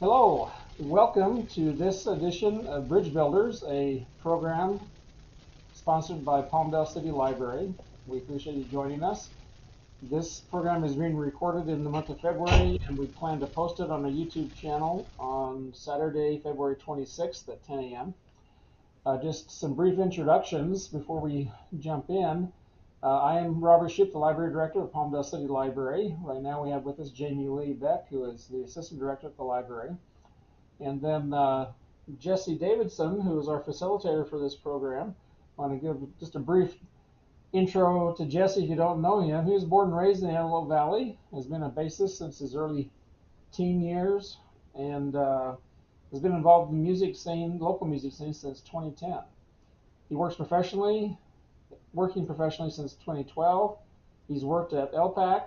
Hello, welcome to this edition of Bridge Builders, a program sponsored by Palmdale City Library. We appreciate you joining us. This program is being recorded in the month of February, and we plan to post it on a YouTube channel on Saturday, February 26th at 10 a.m. Just some brief introductions before we jump in. I am Robert Shoup, the Library Director of Palmdale City Library. Right now we have with us Jamie Lee Beck, who is the Assistant Director at the Library. And then Jesse Davidson, who is our facilitator for this program. I want to give just a brief intro to Jesse if you don't know him. He was born and raised in the Antelope Valley, has been a bassist since his early teen years, and has been involved in the music scene, local music scene, since 2010. He working professionally since 2012. He's worked at LPAC,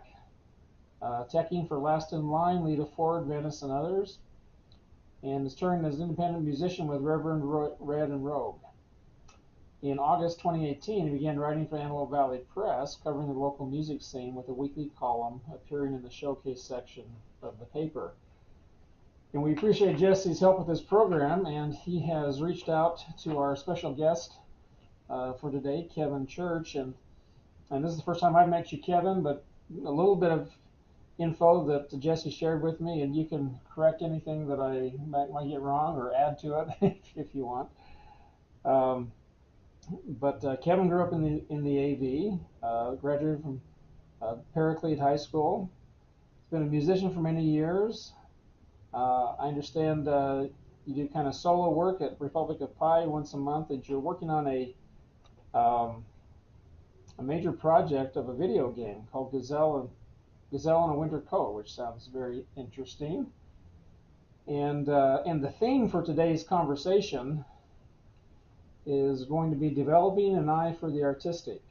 teching for Last in Line, Lita Ford, Venice, and others, and is touring as an independent musician with Reverend Red and Rogue. In August 2018, he began writing for Antelope Valley Press, covering the local music scene with a weekly column appearing in the showcase section of the paper. And we appreciate Jesse's help with this program, and he has reached out to our special guest for today, Kevin Church. And this is the first time I've met you, Kevin, but a little bit of info that Jesse shared with me, and you can correct anything that I might get wrong or add to it if you want. But Kevin grew up in the AV, graduated from Paraclete High School. He's been a musician for many years. I understand you do kind of solo work at Republic of Pi once a month, and you're working on a major project of a video game called Gazelle in a Winter Coat, which sounds very interesting. And the theme for today's conversation is going to be developing an eye for the artistic.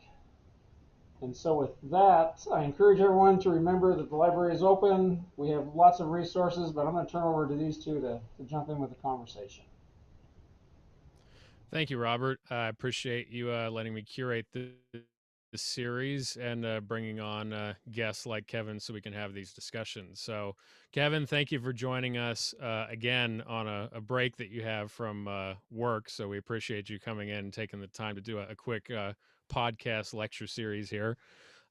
And so with that, I encourage everyone to remember that the library is open. We have lots of resources, but I'm going to turn over to these two to jump in with the conversation. Thank you, Robert. I appreciate you letting me curate this series and bringing on guests like Kevin so we can have these discussions. So, Kevin, thank you for joining us again on a break that you have from work. So we appreciate you coming in and taking the time to do a quick podcast lecture series here.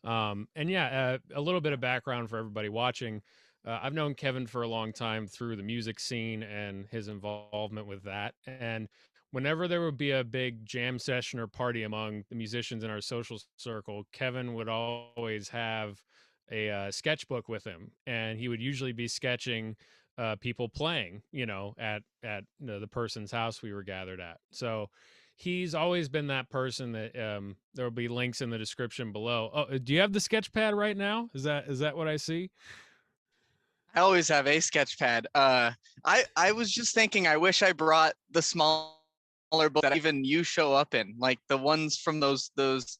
And yeah, a little bit of background for everybody watching. I've known Kevin for a long time through the music scene and his involvement with that. And whenever there would be a big jam session or party among the musicians in our social circle, Kevin would always have a sketchbook with him, and he would usually be sketching people playing, the person's house we were gathered at. So he's always been that person that there will be links in the description below. Oh, do you have the sketch pad right now? Is that what I see? I always have a sketch pad. I was just thinking, I wish I brought the smaller book that even you show up in, like the ones from those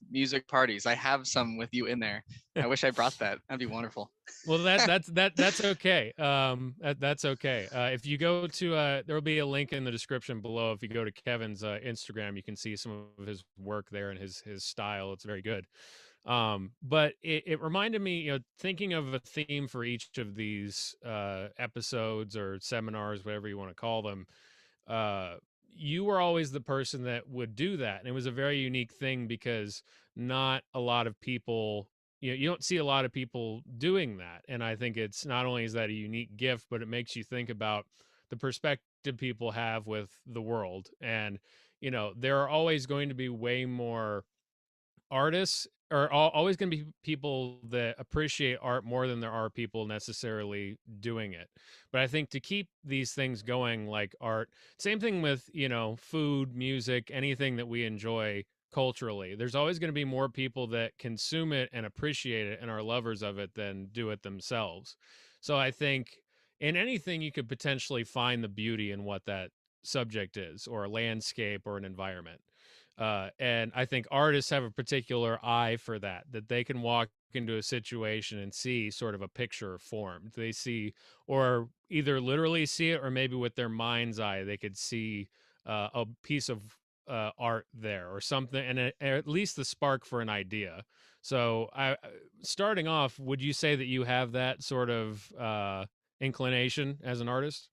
music parties. I have some with you in there. I wish I brought that. That'd be wonderful. Well, that's okay. That's okay. If you go to there will be a link in the description below. If you go to Kevin's Instagram, you can see some of his work there and his style. It's very good. But it reminded me, thinking of a theme for each of these episodes or seminars, whatever you want to call them. You were always the person that would do that, and it was a very unique thing because not a lot of people, you don't see a lot of people doing that. And I think it's not only is that a unique gift, but it makes you think about the perspective people have with the world. And there are always going to be way more artists, or always going to be people that appreciate art more than there are people necessarily doing it. But I think to keep these things going, like art, same thing with food, music, anything that we enjoy culturally, there's always going to be more people that consume it and appreciate it and are lovers of it than do it themselves. So I think in anything you could potentially find the beauty in what that subject is, or a landscape or an environment. And I think artists have a particular eye for that they can walk into a situation and see sort of a picture formed. They see, or either literally see it, or maybe with their mind's eye, they could see a piece of art there or something, and at least the spark for an idea. So starting off, would you say that you have that sort of inclination as an artist?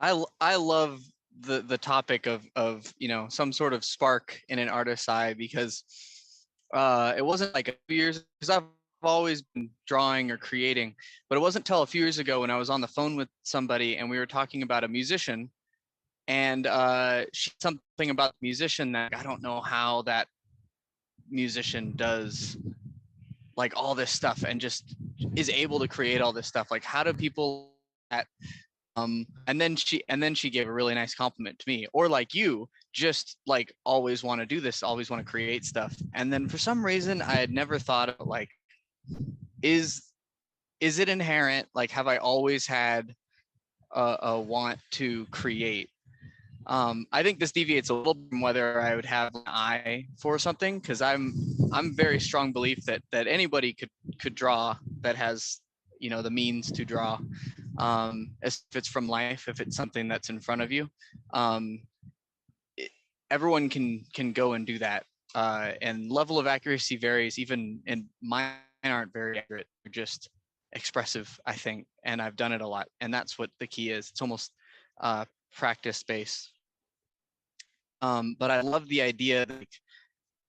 I love the topic of some sort of spark in an artist's eye, because it wasn't like a few years, because I've always been drawing or creating, but it wasn't until a few years ago when I was on the phone with somebody and we were talking about a musician, and she said something about the musician that I don't know how that musician does like all this stuff and just is able to create all this stuff. Like, how do people that and then she gave a really nice compliment to me, or like, you just like always want to do this, always want to create stuff. And then for some reason I had never thought of like, is it inherent? Like, have I always had a want to create? I think this deviates a little from whether I would have an eye for something, because I'm very strong belief that anybody could draw that has the means to draw, if it's from life, if it's something that's in front of you. um, Everyone can go and do that, and level of accuracy varies. Even and mine aren't very accurate, they're just expressive, I think, and I've done it a lot, and that's what the key is. It's almost practice based. But I love the idea that like,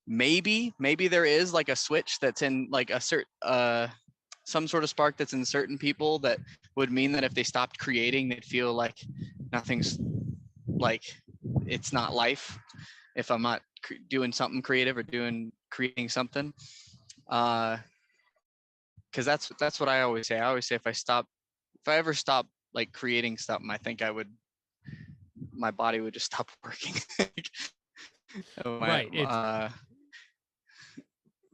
maybe there is like a switch that's in like a certain some sort of spark that's in certain people that would mean that if they stopped creating, they'd feel like nothing's, like, it's not life if I'm not doing something creative or creating something. Because that's what I always say. I always say, if I ever stop like creating something, I think my body would just stop working. Right.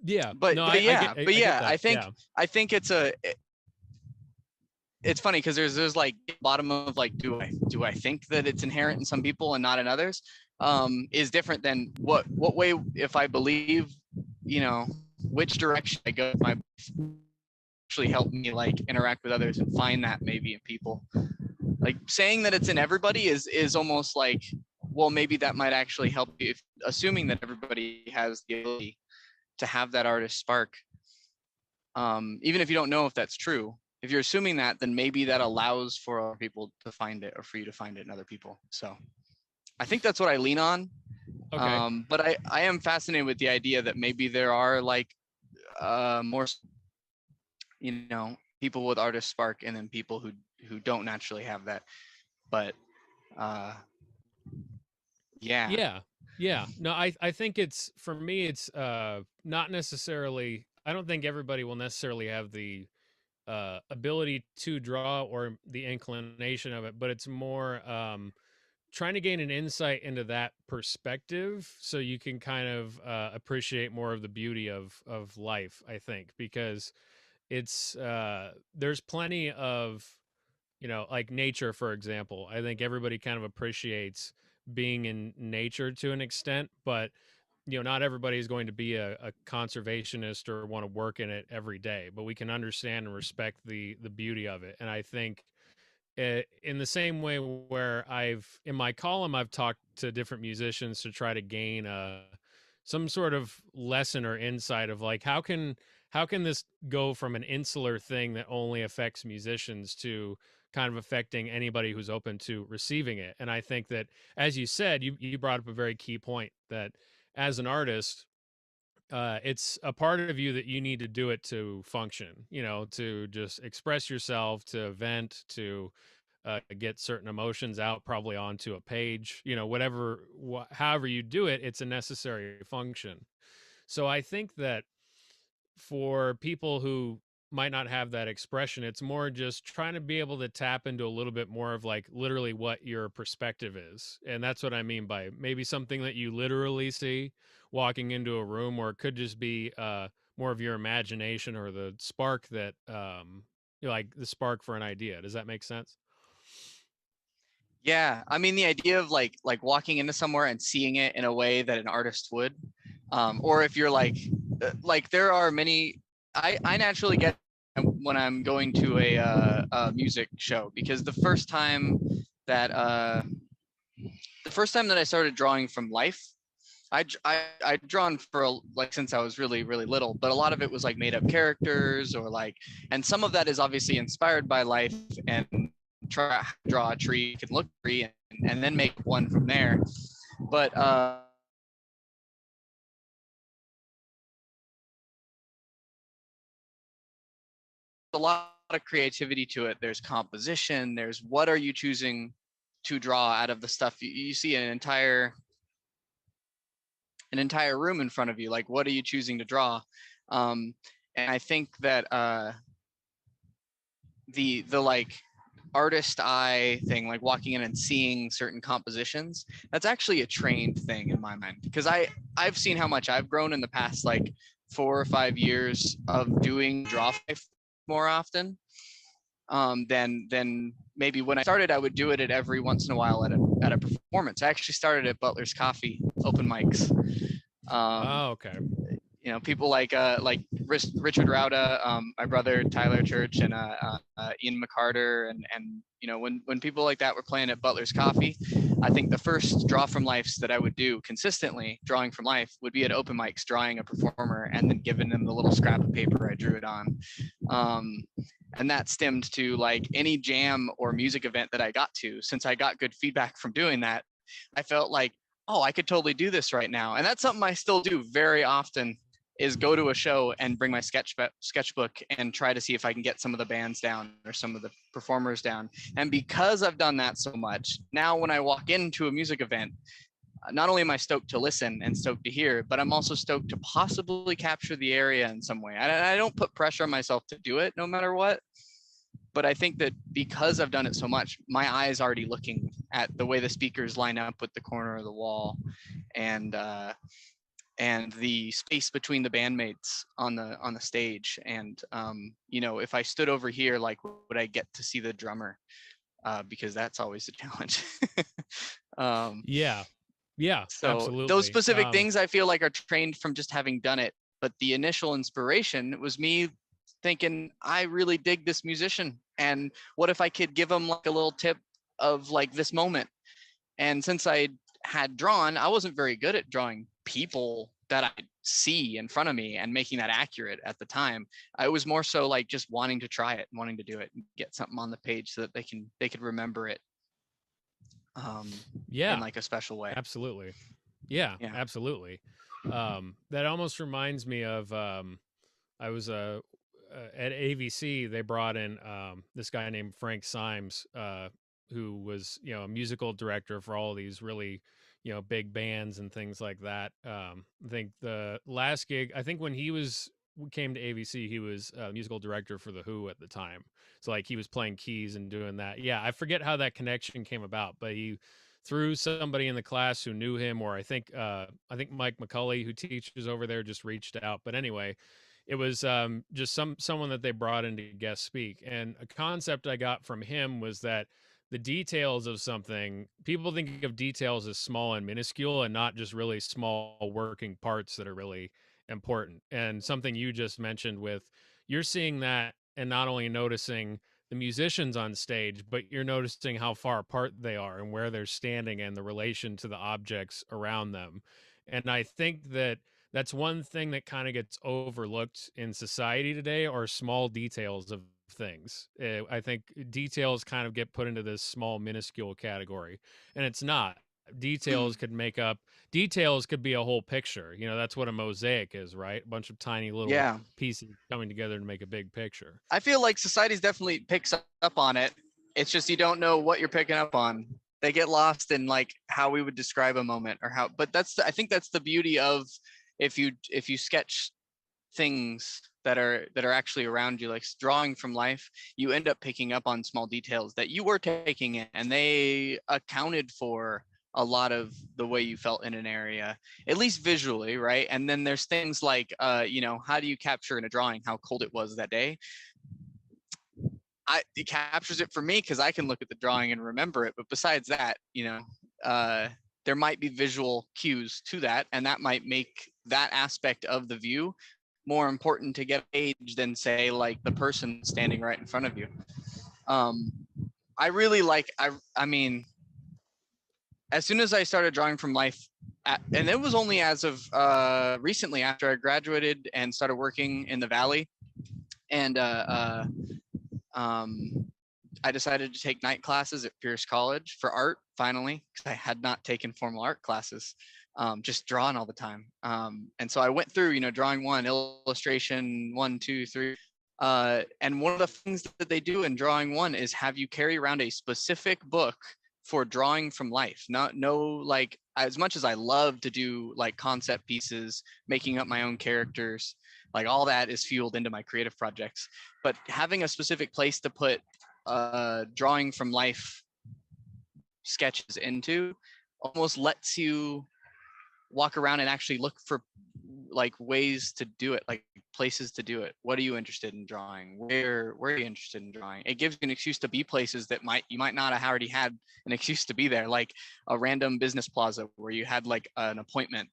Yeah. But No, but yeah, I but get yeah, that. I think Yeah. I think it's funny because there's like bottom of like, do I think that it's inherent in some people and not in others, is different than what way, if I believe, which direction I go, my actually help me like interact with others and find that maybe in people. Like, saying that it's in everybody is almost like, well, maybe that might actually help you, assuming that everybody has the ability to have that artist spark. Even if you don't know if that's true, if you're assuming that, then maybe that allows for other people to find it, or for you to find it in other people. So I think that's what I lean on. Okay. But I am fascinated with the idea that maybe there are like more, people with artist spark, and then people who don't naturally have that. But yeah. Yeah. Yeah. No, I think it's, for me, it's not necessarily, I don't think everybody will necessarily have the ability to draw or the inclination of it, but it's more trying to gain an insight into that perspective so you can kind of appreciate more of the beauty of life, I think, because it's there's plenty of, like nature, for example. I think everybody kind of appreciates being in nature to an extent, but not everybody is going to be a conservationist or want to work in it every day, but we can understand and respect the beauty of it. And I think in the same way where in my column, I've talked to different musicians to try to gain some sort of lesson or insight of like, how can this go from an insular thing that only affects musicians to kind of affecting anybody who's open to receiving it. And I think that, as you said, you brought up a very key point, that as an artist, it's a part of you that you need to do it to function, to just express yourself, to vent, to get certain emotions out, probably onto a page, however you do it, it's a necessary function. So I think that for people who might not have that expression, it's more just trying to be able to tap into a little bit more of like literally what your perspective is. And that's what I mean by maybe something that you literally see walking into a room, or it could just be more of your imagination, or the spark that like the spark for an idea. Does that make sense? Yeah, I mean, the idea of like walking into somewhere and seeing it in a way that an artist would, or if you're like there are many. I naturally get when I'm going to a music show, because the first time that I started drawing from life, I'd drawn like since I was really really little, but a lot of it was like made up characters, or like, and some of that is obviously inspired by life, and try to draw a tree, you can look at a tree and then make one from there. But a lot of creativity to it. There's composition, there's what are you choosing to draw out of the stuff. You see an entire room in front of you, like what are you choosing to draw? And I think that the like artist eye thing, like walking in and seeing certain compositions, that's actually a trained thing in my mind, because I've seen how much I've grown in the past like 4 or 5 years of doing draw more often than maybe when I started. I would do it at every once in a while at a performance. I actually started at Butler's Coffee open mics. Oh, okay. You know, people like Richard Rauda, my brother Tyler Church, and Ian McCarter, and you know, when people like that were playing at Butler's Coffee, I think the first draw from lives that I would do consistently, drawing from life, would be at open mics, drawing a performer and then giving them the little scrap of paper I drew it on. And that stemmed to like any jam or music event that I got to. Since I got good feedback from doing that, I felt like, oh, I could totally do this right now. And that's something I still do very often, is go to a show and bring my sketchbook and try to see if I can get some of the bands down or some of the performers down. And because I've done that so much, now when I walk into a music event, not only am I stoked to listen and stoked to hear, but I'm also stoked to possibly capture the area in some way. I don't put pressure on myself to do it no matter what. But I think that because I've done it so much, my eye is already looking at the way the speakers line up with the corner of the wall, and the space between the bandmates on the stage. And you know, if I stood over here, like, would I get to see the drummer? Because that's always a challenge. Yeah, so absolutely. those specific things I feel like are trained from just having done it. But the initial inspiration was me thinking, I really dig this musician, and what if I could give him like a little tip of like this moment? And since I had drawn, I wasn't very good at drawing people that I see in front of me and making that accurate at the time. I was more so like just wanting to try it, wanting to do it, and get something on the page so that they could remember it in like a special way. Absolutely. Yeah. Absolutely. That almost reminds me of I was at AVC. They brought in this guy named Frank Symes, who was, you know, a musical director for all these really, you know, big bands and things like that. I think the last gig, I think when he came to AVC, he was musical director for The Who at the time. So like he was playing keys and doing that. Yeah, I forget how that connection came about, but he through somebody in the class who knew him, or I think Mike McCulley, who teaches over there, just reached out. But anyway, it was just someone that they brought in to guest speak. And a concept I got from him was that the details of something, people think of details as small and minuscule and not just really small working parts that are really important. And something you just mentioned with, you're seeing that and not only noticing the musicians on stage, but you're noticing how far apart they are and where they're standing and the relation to the objects around them. And I think that that's one thing that kind of gets overlooked in society today, are small details of things. I think details kind of get put into this small, minuscule category, and it's not. Details could be a whole picture. You know, that's what a mosaic is, right? A bunch of tiny little pieces coming together to make a big picture. I feel like society's definitely picks up on it. It's just you don't know what you're picking up on. They get lost in like how we would describe a moment or how, but I think that's the beauty of if you sketch things that are actually around you, like drawing from life, you end up picking up on small details that you were taking in, and they accounted for a lot of the way you felt in an area, at least visually, right? And then there's things like you know, how do you capture in a drawing how cold it was that day? It captures it for me because I can look at the drawing and remember it. But besides that, you know, there might be visual cues to that, and that might make that aspect of the view more important to get age than say like the person standing right in front of you. I really like, I mean, as soon as I started drawing from life, and it was only as of recently after I graduated and started working in the Valley, and I decided to take night classes at Pierce College for art finally, because I had not taken formal art classes, just drawing all the time. And so I went through, drawing one, illustration, 1, 2, 3. And one of the things that they do in drawing one is have you carry around a specific book for drawing from life. Like, as much as I love to do like concept pieces, making up my own characters, like all that is fueled into my creative projects. But having a specific place to put drawing from life sketches into almost lets you walk around and actually look for like ways to do it, like places to do it. What are you interested in drawing? Where are you interested in drawing? It gives you an excuse to be places that you might not have already had an excuse to be there, like a random business plaza where you had like an appointment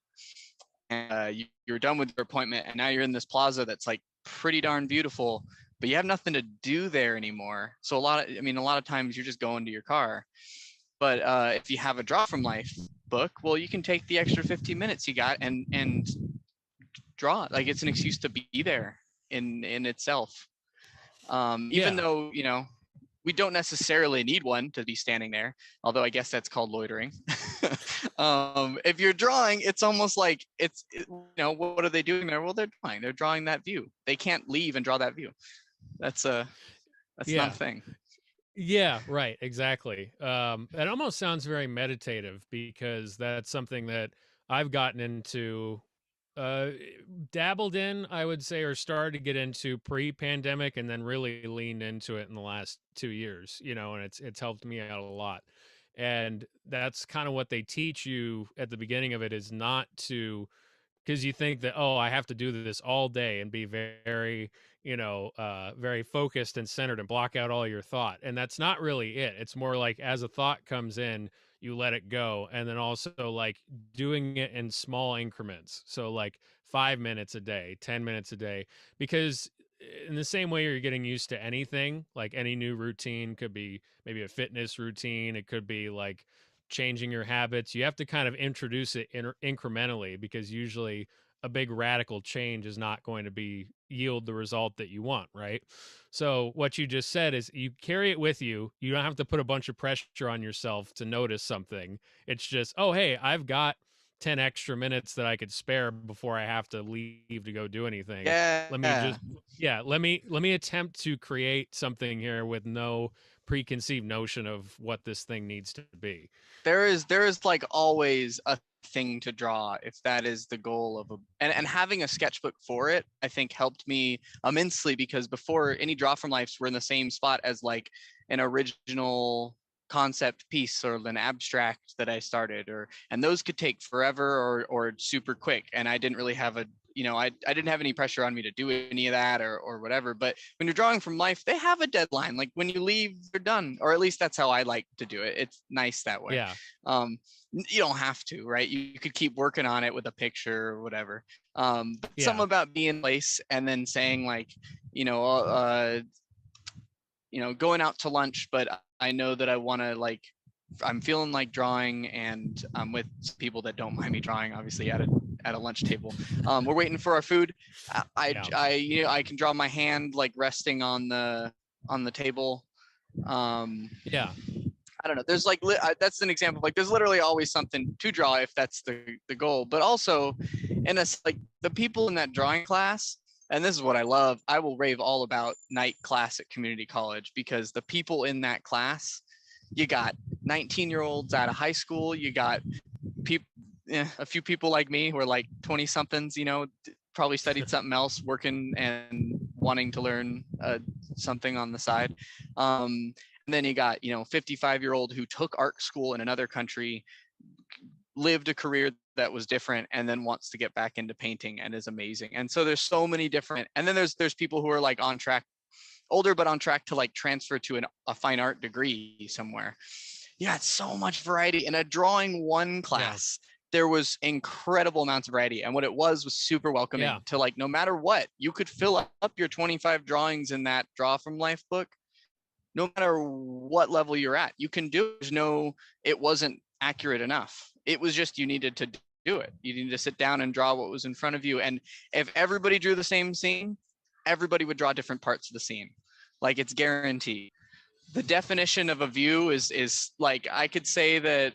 and you're done with your appointment and now you're in this plaza that's like pretty darn beautiful, but you have nothing to do there anymore. So a lot of times you're just going to your car. But if you have a draw from life book, well, you can take the extra 15 minutes you got and draw. Like, it's an excuse to be there in itself. Even though, we don't necessarily need one to be standing there, although I guess that's called loitering. If you're drawing, it's almost like what are they doing there? Well, they're drawing that view. They can't leave and draw that view. That's not a thing. Yeah, right. Exactly. It almost sounds very meditative, because that's something that I've gotten into, dabbled in, I would say, or started to get into pre-pandemic, and then really leaned into it in the last 2 years, and it's helped me out a lot. And that's kind of what they teach you at the beginning of it, is not to, because you think that, oh, I have to do this all day and be very, very focused and centered and block out all your thought. And that's not really it. It's more like, as a thought comes in, you let it go. And then also like doing it in small increments. So like 5 minutes a day, 10 minutes a day, because in the same way you're getting used to anything, like any new routine could be maybe a fitness routine. It could be like changing your habits. You have to kind of introduce it incrementally, because usually a big radical change is not going to yield the result that you want, right? So what you just said is you carry it with you. You don't have to put a bunch of pressure on yourself to notice something. It's just, oh, hey, I've got 10 extra minutes that I could spare before I have to leave to go do anything. Yeah. Let me attempt to create something here with no preconceived notion of what this thing needs to be. There is like always a thing to draw, if that is the goal of and having a sketchbook for it, I think, helped me immensely, because before, any draw from lives were in the same spot as like an original concept piece or an abstract that I started, and those could take forever or super quick, and I didn't really have I didn't have any pressure on me to do any of that or whatever. But when you're drawing from life, they have a deadline. Like, when you leave, you're done, or at least that's how I like to do it. It's nice that way. Yeah. You don't have to, right? You could keep working on it with a picture or whatever. But something about being in place and then saying like, going out to lunch, but I know that I want to, like, I'm feeling like drawing, and I'm with people that don't mind me drawing, obviously, at a lunch table. We're waiting for our food. I can draw my hand like resting on the table. I don't know. There's like, that's an example. Like, there's literally always something to draw if that's the goal. But also, like, the people in that drawing class, and this is what I love, I will rave all about night class at community college, because the people in that class, you got 19-year-olds out of high school, you got a few people like me who are like 20 somethings, probably studied something else, working and wanting to learn something on the side. And then you got, 55-year-old who took art school in another country, lived a career that was different, and then wants to get back into painting and is amazing. And so there's so many different, and then there's people who are like on track, older, but on track to like transfer to a fine art degree somewhere. Yeah, it's so much variety. In a drawing one class, there was incredible amounts of variety. And what it was super welcoming to, like, no matter what, you could fill up your 25 drawings in that draw from life book. No matter what level you're at, you can do it. It wasn't accurate enough. It was just, you needed to do it. You needed to sit down and draw what was in front of you. And if everybody drew the same scene, everybody would draw different parts of the scene. Like, it's guaranteed. the definition of a view is like, I could say that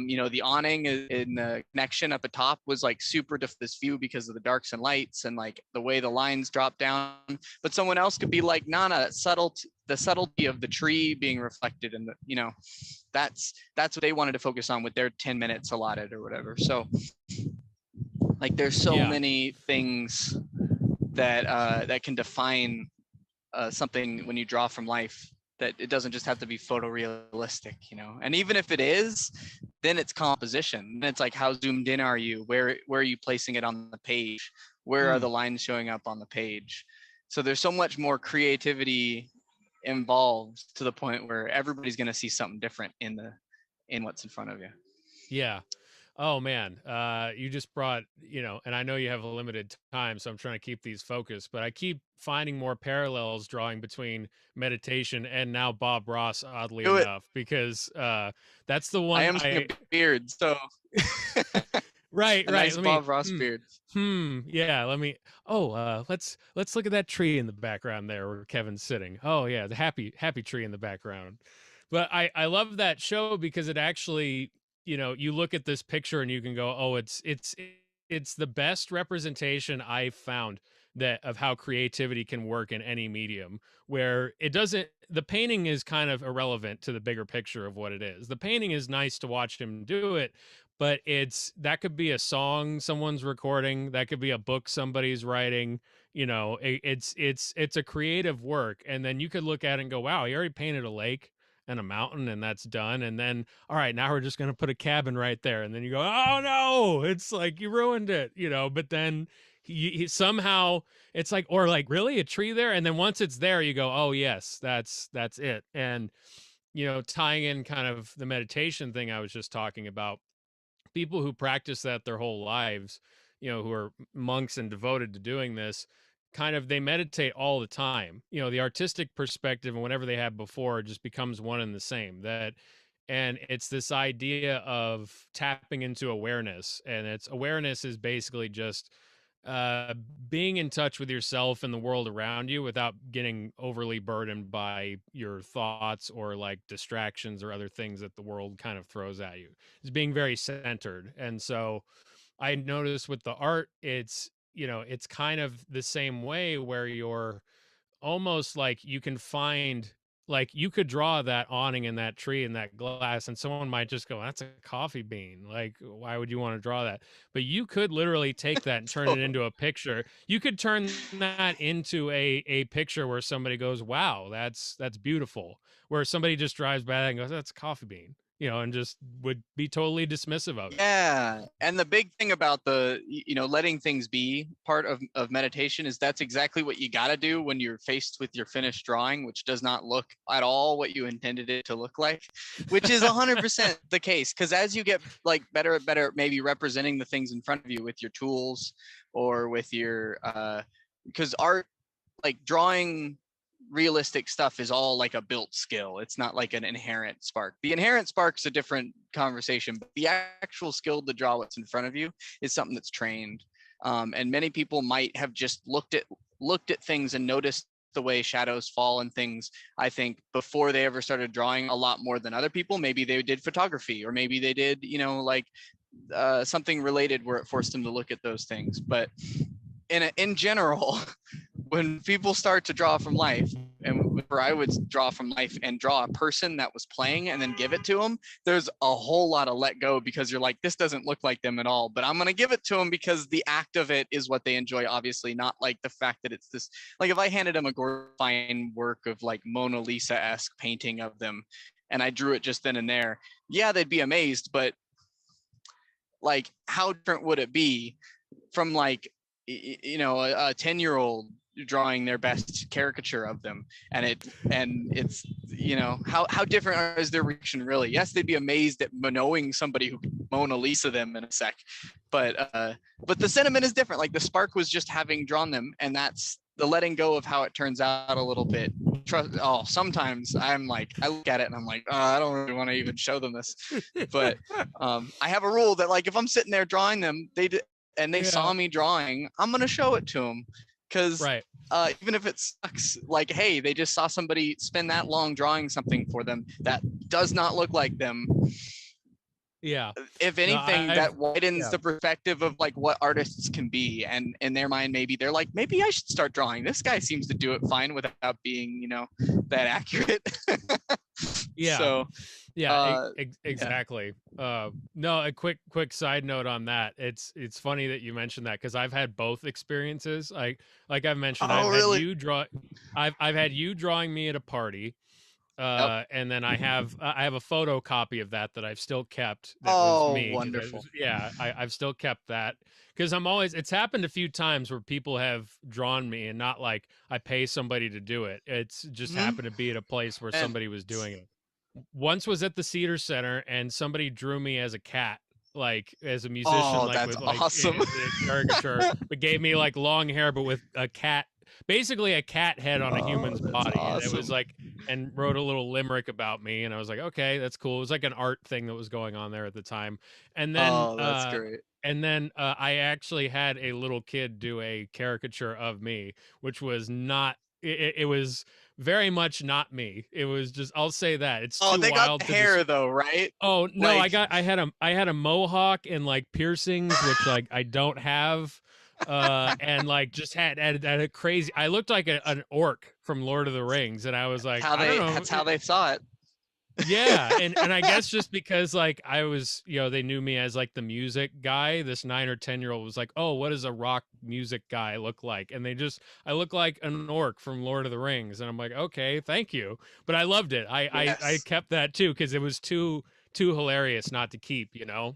you know, the awning in the connection up at top was like super this view because of the darks and lights and like the way the lines drop down. But someone else could be like, nah, that the subtlety of the tree being reflected in the, you know, that's what they wanted to focus on with their 10 minutes allotted or whatever. So like there's so many things that that can define something when you draw from life, that it doesn't just have to be photorealistic, you know. And even if it is, then it's composition. Then it's like, how zoomed in are you? Where are you placing it on the page? Where are the lines showing up on the page? So there's so much more creativity involved, to the point where everybody's going to see something different in what's in front of you. Yeah. Oh man, you just brought, you know, and I know you have a limited time, so I'm trying to keep these focused, but I keep finding more parallels drawing between meditation and now Bob Ross, oddly enough, because that's the one I am seeing a beard, so right, a nice Bob Ross beard. Yeah, let me. Oh, let's look at that tree in the background there where Kevin's sitting. Oh yeah, the happy tree in the background. But I love that show because it actually, you know, you look at this picture and you can go, oh, it's the best representation I've found that of how creativity can work in any medium, where it doesn't, the painting is kind of irrelevant to the bigger picture of what it is. The painting is nice to watch him do it, but that could be a song someone's recording, that could be a book somebody's writing, you know, it's a creative work. And then you could look at it and go, wow, he already painted a lake and a mountain, and that's done. And then, all right, now we're just going to put a cabin right there. And then you go, oh no, it's like you ruined it, you know. But then he somehow, it's like, or like, really, a tree there? And then once it's there, you go, oh yes, that's it. And, you know, tying in kind of the meditation thing I was just talking about, people who practice that their whole lives, you know, who are monks and devoted to doing this, kind of, they meditate all the time. You know, the artistic perspective and whatever they had before just becomes one and the same. And it's this idea of tapping into awareness, and it's awareness is basically just being in touch with yourself and the world around you without getting overly burdened by your thoughts or like distractions or other things that the world kind of throws at you. It's being very centered. And so I noticed with the art, it's, you know, it's kind of the same way, where you're almost like, you can find, like, you could draw that awning and that tree and that glass, and someone might just go, that's a coffee bean, like, why would you want to draw that? But you could literally take that and turn it into a picture. You could turn that into a picture where somebody goes, wow, that's beautiful, where somebody just drives by and goes, that's a coffee bean, you know, and just would be totally dismissive of it. Yeah, and the big thing about you know, letting things be part of meditation is that's exactly what you got to do when you're faced with your finished drawing, which does not look at all what you intended it to look like, which is 100% the case. Because as you get like better at maybe representing the things in front of you with your tools, or with your because art, like drawing realistic stuff, is all like a built skill. It's not like an inherent spark. The inherent spark's a different conversation, but the actual skill to draw what's in front of you is something that's trained. And many people might have just looked at things and noticed the way shadows fall and things, I think, before they ever started drawing, a lot more than other people. Maybe they did photography, or maybe they did, you know, like something related where it forced them to look at those things. But in general, when people start to draw from life, and where I would draw from life and draw a person that was playing and then give it to them, there's a whole lot of let go, because you're like, this doesn't look like them at all, but I'm going to give it to them because the act of it is what they enjoy, obviously, not like the fact that it's this, like if I handed them a fine work of like Mona Lisa-esque painting of them and I drew it just then and there, yeah, they'd be amazed, but like, how different would it be from like, you know, a 10-year-old drawing their best caricature of them, and it's you know, how different is their reaction really? Yes, they'd be amazed at knowing somebody who could Mona Lisa them in a sec, but the sentiment is different. Like the spark was just having drawn them, and that's the letting go of how it turns out a little bit. Sometimes I'm like, I look at it and I'm like, I don't really want to even show them this, but I have a rule that like if I'm sitting there drawing them, they saw me drawing, I'm gonna show it to them, because Right. even if it sucks, like, hey, they just saw somebody spend that long drawing something for them that does not look like them. Yeah. If No, anything, that widens yeah. the perspective of like what artists can be, and in their mind, maybe they're like, maybe I should start drawing. This guy seems to do it fine without being, you know, that accurate. Yeah. So, yeah, yeah. exactly. No, a quick side note on that. It's funny that you mentioned that, because I've had both experiences. Like I've mentioned, Oh, really? I've had you drawing me at a party. Yep. And then I have a photocopy of that I've still kept. That was Oh, me. 'Cause wonderful. I've still kept that, because it's happened a few times where people have drawn me, and not like I pay somebody to do it. It's just Mhm. happened to be at a place where And somebody was doing it. Once was at the Cedar Center, and somebody drew me as a cat, like as a musician, oh, like that's with like awesome. a caricature, but gave me like long hair, but with a cat, basically a cat head on a Oh, human's that's body. And it was awesome. like, and wrote a little limerick about me, and I was like, okay, that's cool. It was like an art thing that was going on there at the time. And then Oh, that's great. I actually had a little kid do a caricature of me, which was not it was very much not me. It was just, I'll say that. It's Oh, too they got wild the to hair though, right? Oh no, Like, I had a mohawk and like piercings, which like I don't have. And like just had a crazy, I looked like an orc from Lord of the Rings, and I was like, I don't know. that's how they saw it. Yeah, and I guess just because like I was, they knew me as like the music guy. This 9 or 10 year old was like, "Oh, what does a rock music guy look like?" And I look like an orc from Lord of the Rings, and I'm like, "Okay, thank you." But I loved it. I Yes. kept that too, because it was too hilarious not to keep.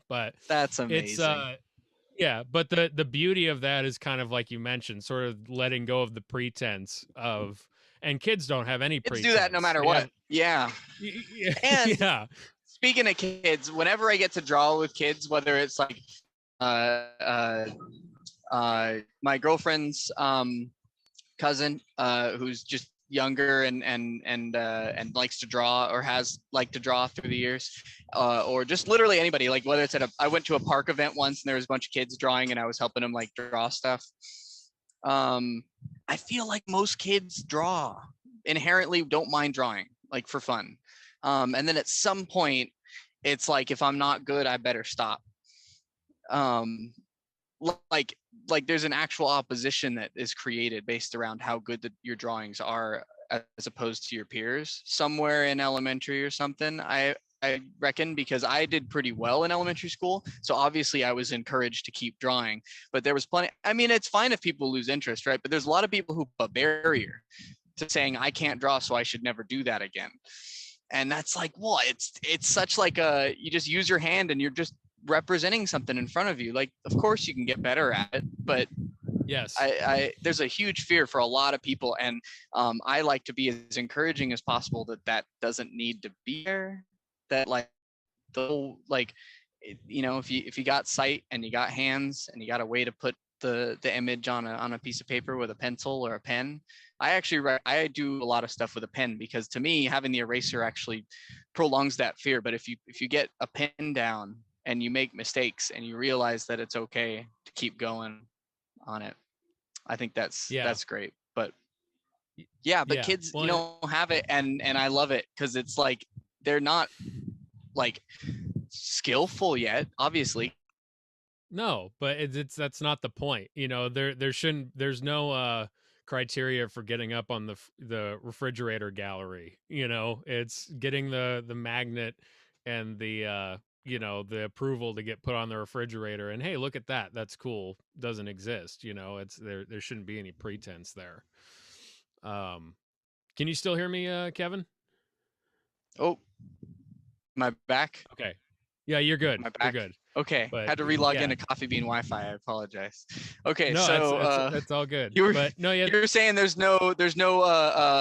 But That's it's amazing. yeah, but the beauty of that is kind of like you mentioned, sort of letting go of the pretense of, and kids don't have any Kids do that no pretense. matter They have what. Yeah. And yeah. speaking of kids, whenever I get to draw with kids, whether it's like uh, uh, my girlfriend's cousin, who's just younger and likes to draw, or has liked to draw through the years, or just literally anybody, like whether it's I went to a park event once and there was a bunch of kids drawing and I was helping them like draw stuff. I feel like most kids draw inherently, don't mind drawing like for fun. And then at some point it's like, if I'm not good, I better stop. Um, like like there's an actual opposition that is created based around how good your drawings are, as opposed to your peers somewhere in elementary or something. I reckon, because I did pretty well in elementary school, so obviously I was encouraged to keep drawing. But there was plenty, I mean, it's fine if people lose interest, right? But there's a lot of people who put a barrier to saying I can't draw, so I should never do that again. And that's like, well, it's such like you just use your hand and you're just representing something in front of you. Like, of course you can get better at it, but Yes. there's a huge fear for a lot of people, and I like to be as encouraging as possible that doesn't need to be there. That like the whole, like, if you got sight and you got hands and you got a way to put the image on a piece of paper with a pencil or a pen. I do a lot of stuff with a pen, because to me having the eraser actually prolongs that fear. But if you get a pen down and you make mistakes and you realize that it's okay to keep going on it, I think that's great. But yeah, but Yeah. kids, Well, have it, and I love it, because it's like they're not like skillful yet, obviously. no, but that's not the point. There's no criteria for getting up on the refrigerator gallery. It's getting the magnet and the approval to get put on the refrigerator, and hey, look at that, that's cool, doesn't exist. It's there shouldn't be any pretense there. Can you still hear me, Kevin? Oh, my back. Okay. Yeah, you're good. My You're back. good. Okay, But had to relog yeah, into Coffee Bean Wi-Fi. I apologize. Okay, no, so that's all good. you were But no, yeah, you're saying there's no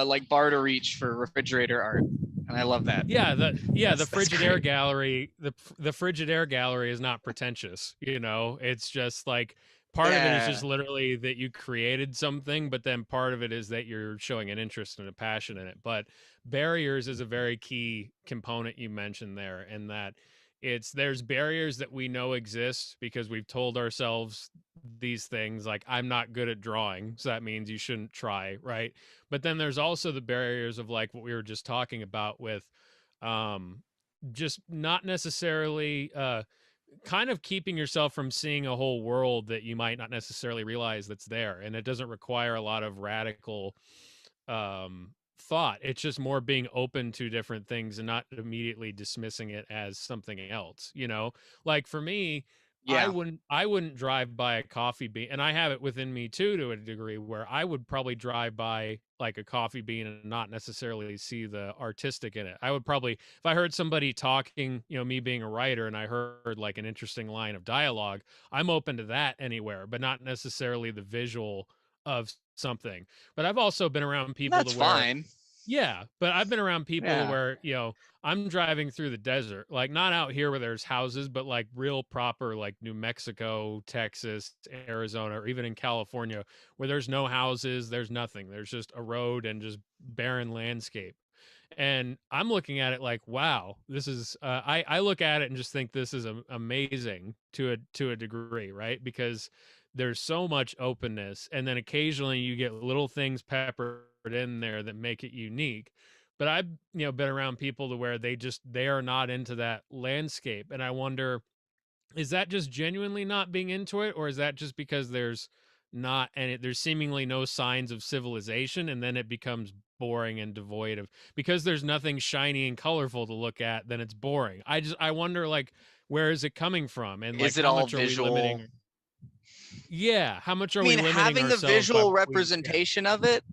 like bar to reach for refrigerator art, and I love that. the That's Frigidaire great. gallery, the Frigidaire gallery is not pretentious. It's just like part of it is just Yeah. literally that you created something, but then part of it is that you're showing an interest and a passion in it. But barriers is a very key component you mentioned there, and that there's barriers that we know exist because we've told ourselves these things, like I'm not good at drawing, so that means you shouldn't try, right? But then there's also the barriers of like what we were just talking about with um just not necessarily kind of keeping yourself from seeing a whole world that you might not necessarily realize that's there, and it doesn't require a lot of radical thought. It's just more being open to different things and not immediately dismissing it as something else, you know? Like for me, Yeah. I wouldn't drive by a coffee bean, and I have it within me too to a degree where I would probably drive by like a coffee bean and not necessarily see the artistic in it. I would probably, if I heard somebody talking, you know, me being a writer and I heard like an interesting line of dialogue, I'm open to that anywhere, but not necessarily the visual of something. But I've also been around people to That's where, fine. yeah, but I've been around people to Yeah. where, you know, I'm driving through the desert, like not out here where there's houses, but like real proper, like New Mexico, Texas, Arizona, or even in California, where there's no houses, there's nothing. There's just a road and just barren landscape. And I'm looking at it like, wow, this is. I look at it and just think this is amazing to a degree, right? Because there's so much openness, and then occasionally you get little things peppered in there that make it unique. But I've, you know, been around people to where they are not into that landscape, and I wonder, is that just genuinely not being into it, or is that just because there's not there's seemingly no signs of civilization, and then it becomes boring and devoid of, because there's nothing shiny and colorful to look at, then it's boring. I wonder, like, where is it coming from, and like Is it how all much are we visual? limiting, yeah, how much I are we mean, limiting having the ourselves by visual what we, yeah, representation of it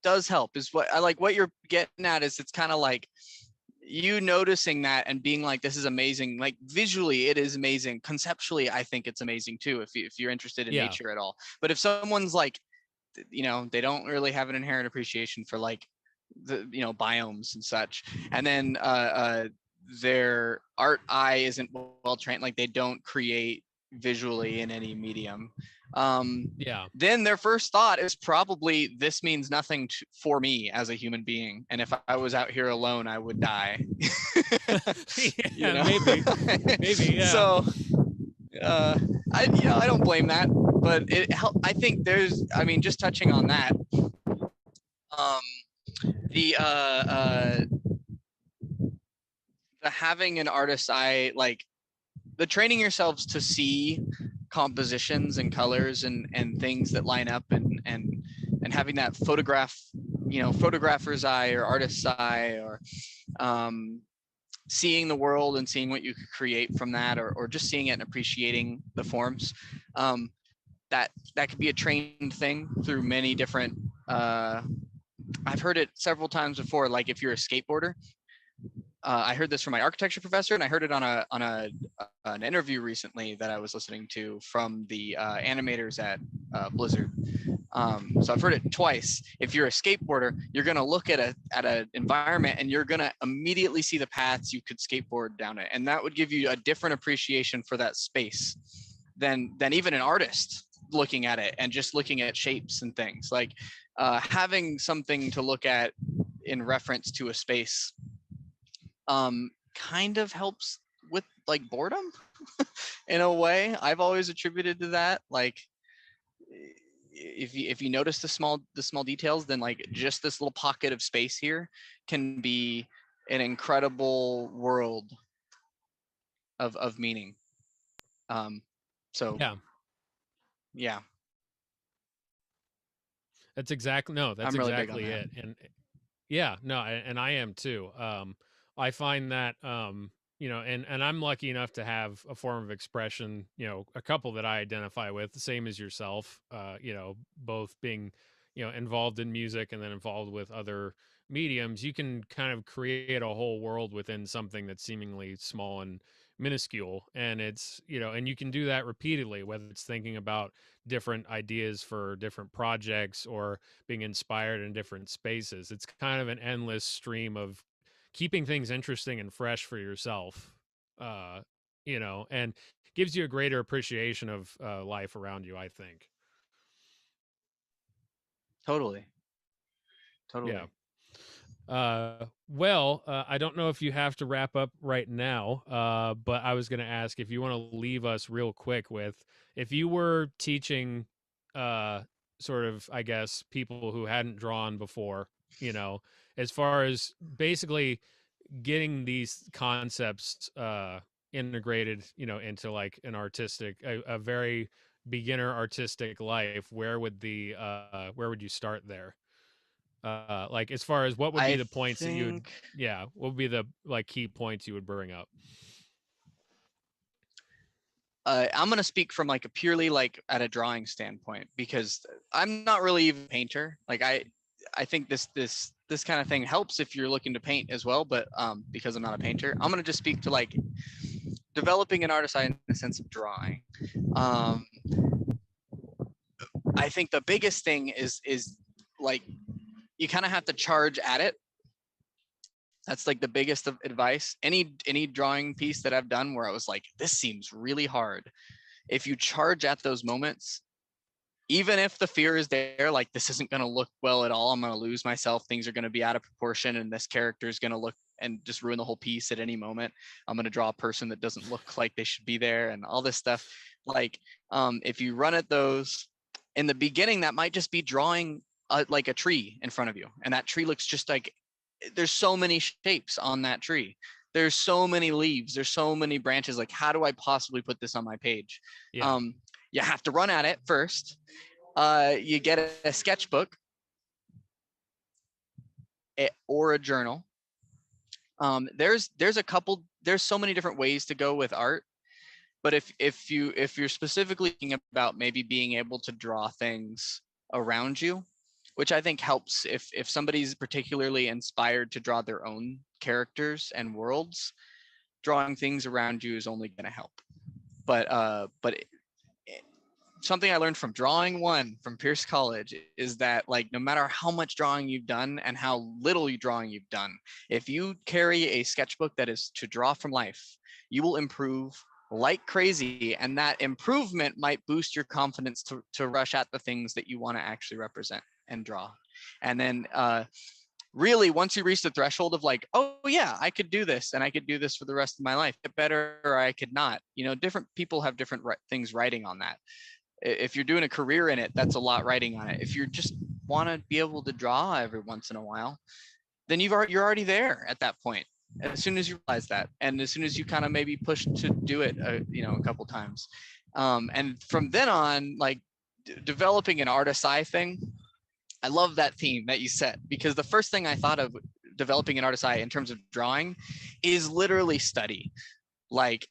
does help. Is what I like. What you're getting at is it's kind of like you noticing that and being like, this is amazing. Like visually, it is amazing. Conceptually, I think it's amazing too. If you're interested in yeah, nature at all. But if someone's like, you know, they don't really have an inherent appreciation for like the, you know, biomes and such, and then their art eye isn't well trained, like they don't create visually in any medium, yeah. then their first thought is probably, this means nothing for me as a human being, and if I was out here alone I would die. You Yeah, know. maybe, yeah, So I don't blame that, but it help. I think there's, I mean, just touching on that, um the the having an artist's eye, like the training yourselves to see compositions and colors and things that line up, and having that photograph, you know, photographer's eye or artist's eye, or um seeing the world and seeing what you could create from that, or just seeing it and appreciating the forms, um that could be a trained thing through many different, I've heard it several times before, like if you're a skateboarder. I heard this from my architecture professor, and I heard it on an interview recently that I was listening to from the animators at Blizzard. So I've heard it twice. If you're a skateboarder, you're gonna look at an environment, and you're gonna immediately see the paths you could skateboard down it, and that would give you a different appreciation for that space than even an artist looking at it and just looking at shapes and things. Like having something to look at in reference to a space kind of helps with like boredom in a way. I've always attributed to that. Like if you notice the small details, then like just this little pocket of space here can be an incredible world of meaning. Um, so yeah. yeah, That's exactly, no, that's I'm really big on exactly that. it. And yeah, no, and I am too. I find that, you know, and I'm lucky enough to have a form of expression, you know, a couple that I identify with, the same as yourself. You know, both being, you know, involved in music and then involved with other mediums. You can kind of create a whole world within something that's seemingly small and minuscule, and it's, you know, and you can do that repeatedly, whether it's thinking about different ideas for different projects or being inspired in different spaces. It's kind of an endless stream of keeping things interesting and fresh for yourself, uh, you know, and gives you a greater appreciation of life around you, I think. Totally, Yeah. totally. I don't know if you have to wrap up right now, but I was going to ask if you want to leave us real quick with, if you were teaching, sort of, I guess, people who hadn't drawn before, you know, as far as basically getting these concepts, integrated, you know, into like an artistic, a very beginner artistic life, where would you start there? Like as far as what would be I the points that you would, think yeah, what would be the like key points you would bring up? I'm gonna speak from like a purely like at a drawing standpoint because I'm not really even a painter. Like I think this kind of thing helps if you're looking to paint as well, but because I'm not a painter, I'm gonna just speak to like developing an artist eye in the sense of drawing. Um, I think the biggest thing is like you kind of have to charge at it. That's like the biggest of advice. Any drawing piece that I've done where I was like, this seems really hard. If you charge at those moments, even if the fear is there, like this isn't going to look well at all, I'm going to lose myself, things are going to be out of proportion, and this character is going to look and just ruin the whole piece at any moment. I'm going to draw a person that doesn't look like they should be there and all this stuff. Like if you run at those in the beginning, that might just be drawing like a tree in front of you, and that tree looks just like, there's so many shapes on that tree, there's so many leaves, there's so many branches, like how do I possibly put this on my page? Yeah. You have to run at it first. You get a sketchbook or a journal. There's so many different ways to go with art, but if you're specifically thinking about maybe being able to draw things around you, which I think helps if somebody's particularly inspired to draw their own characters and worlds, drawing things around you is only going to help. But something I learned from drawing one from Pierce College is that like no matter how much drawing you've done and how little drawing you've done, if you carry a sketchbook that is to draw from life, you will improve like crazy, and that improvement might boost your confidence to rush at the things that you want to actually represent and draw. And then really once you reach the threshold of like, oh yeah, I could do this and I could do this for the rest of my life, get better or I could not, you know, different people have different things writing on that. If you're doing a career in it, that's a lot writing on it. If you just want to be able to draw every once in a while, then you're already there at that point. As soon as you realize that, and as soon as you kind of maybe push to do it, you know, a couple times, and from then on, like developing an artist eye thing, I love that theme that you set, because the first thing I thought of developing an artist eye in terms of drawing is literally study. Like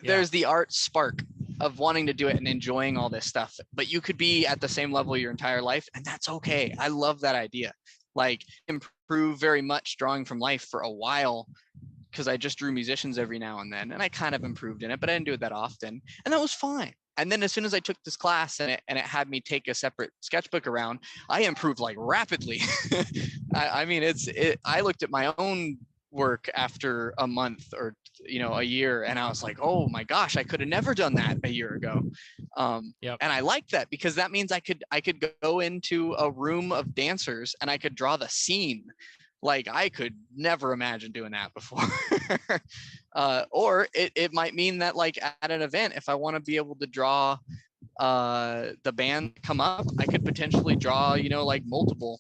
there's the art spark of wanting to do it and enjoying all this stuff, but you could be at the same level your entire life, and that's okay. I love that idea. Like improve very much drawing from life for a while, because I just drew musicians every now and then, and I kind of improved in it, but I didn't do it that often, and that was fine. And then as soon as I took this class and it had me take a separate sketchbook around, I improved like rapidly. I mean, I looked at my own work after a month or, you know, a year, and I was like, oh my gosh, I could have never done that a year ago. Yep. And I liked that because that means I could go into a room of dancers and I could draw the scene. Like I could never imagine doing that before. Or it might mean that like at an event, if I want to be able to draw the band come up, I could potentially draw, you know, like multiple,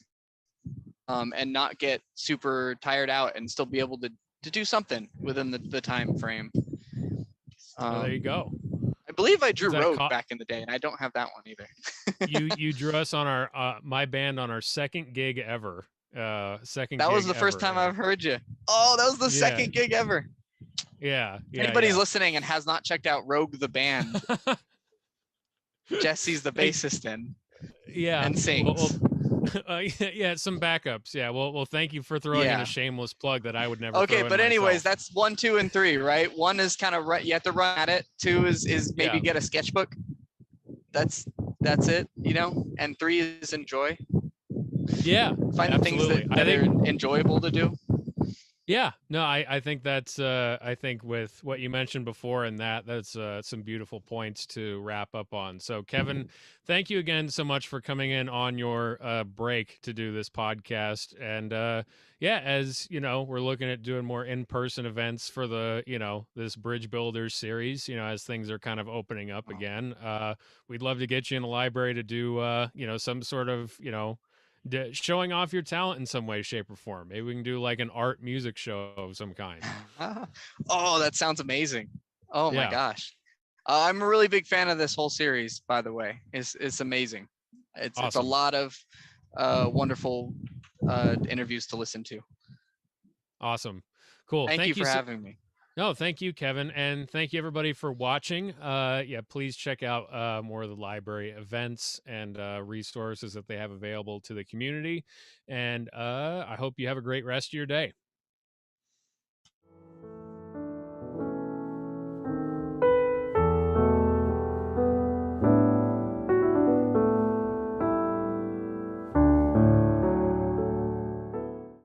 and not get super tired out and still be able to do something within the time frame. There you go. I believe I drew Is that Rogue back in the day, and I don't have that one either. you drew us on our my band on our second gig ever. That was the first time I've heard you. Oh, that was the second gig ever. Yeah. Anybody's listening and has not checked out Rogue the band, Jesse's the bassist in. Yeah. And sings. Yeah, some backups. Yeah. Well, thank you for throwing in a shameless plug that I would never. Okay, but anyways, myself. that's 1, 2, and 3, right? 1 is kind of right. You have to run at it. 2 is maybe get a sketchbook. That's it, you know. And 3 is enjoy. Yeah. Find the things that are enjoyable to do. Yeah, no, I think that's I think with what you mentioned before and that's some beautiful points to wrap up on. So Kevin, thank you again so much for coming in on your break to do this podcast. And yeah, as you know, we're looking at doing more in-person events for the, this Bridge Builders series, as things are kind of opening up again. We'd love to get you in the library to do some sort of, showing off your talent in some way, shape, or form. Maybe we can do like an art music show of some kind. Oh, that sounds amazing. Oh my Yeah, gosh. I'm a really big fan of this whole series, by the way. It's amazing. It's a awesome. lot of wonderful interviews to listen to. Awesome. Cool. Thank you Thank you for so having me. No, thank you, Kevin, and thank you everybody for watching. Yeah, please check out more of the library events and resources that they have available to the community. And I hope you have a great rest of your day.